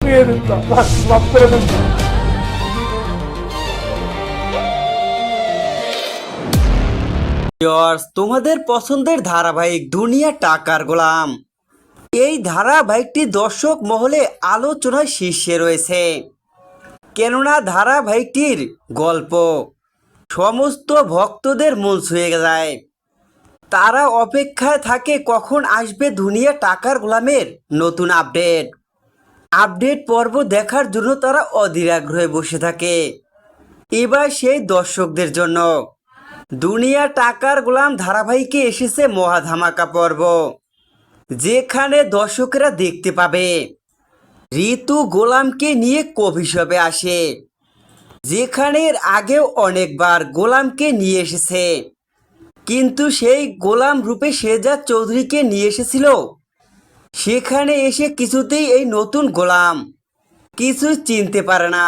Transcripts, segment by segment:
মাফ করে দেন। তোমাদের পছন্দের ধারাবাহিক দুনিয়া টাকার গোলাম, এই ধারাবাহিকটি দর্শক মহলে আলোচনায় শীর্ষে রয়েছে। কেননা ধারাবাহিকটির গল্প সমস্ত ভক্তদের মন ছুঁয়ে যায়। তারা অপেক্ষায় থাকে কখন আসবে দুনিয়া টাকার গোলামের নতুন আপডেট পর্ব দেখার জন্য তারা অধীর আগ্রহে বসে থাকে। এবার সেই দর্শকদের জন্য দুনিয়া টাকার গোলাম ধারাবাহিকে এসেছে মহা ধামাকা পর্ব, যেখানে দর্শকেরা দেখতে পাবে ঋতু গোলামকে নিয়ে কফিশপে আসে, যেখানে এর আগেও অনেকবার গোলামকে নিয়ে এসেছে, কিন্তু সেই গোলাম রূপে শেহজাদ চৌধুরীকে নিয়ে এসেছিল। সেখানে এসে কিছুতেই এই নতুন গোলাম কিছু চিনতে পারে না।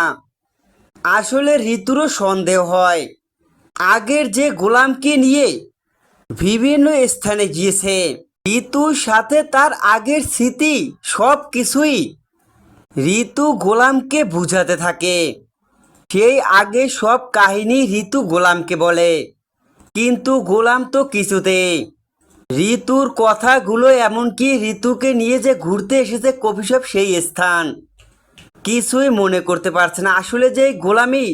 আসলে ঋতুরও সন্দেহ হয়, আগের যে গোলামকে নিয়ে বিভিন্ন স্থানে গিয়েছে, ঋতুর সাথে তার আগের স্মৃতি সব কিছুই ঋতু গোলামকে বুঝাতে থাকে। সেই আগে সব কাহিনী ঋতু গোলামকে বলে, কিন্তু গোলাম তো কিছুতেই ঋতুর কথাগুলো, এমনকি ঋতুকে নিয়ে যে ঘুরতে এসেছে কফিশপ সেই স্থান, কিছুই মনে করতে পারছে না। আসলে যে গোলামি,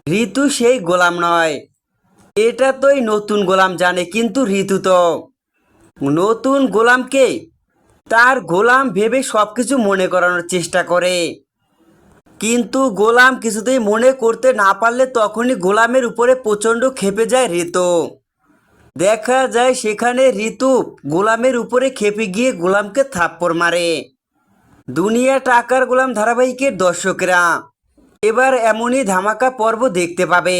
ঋতু সেই গোলাম নয়, এটা তো এই নতুন গোলাম জানে, কিন্তু ঋতু তো নতুন গোলামকে তার গোলাম ভেবে সব কিছু মনে করানোর চেষ্টা করে, কিন্তু গোলাম কিছুতেই মনে করতে না পারলে তখনই গোলামের উপরে প্রচণ্ড ক্ষেপে যায় ঋতু। দেখা যায় সেখানে ঋতু গোলামের উপরে ক্ষেপে গিয়ে গোলামকে থাপ্পড় মারে। দুনিয়া টাকার গোলাম ধারাবাহিকের দর্শকরা এবার এমনই ধামাকা পর্ব দেখতে পাবে।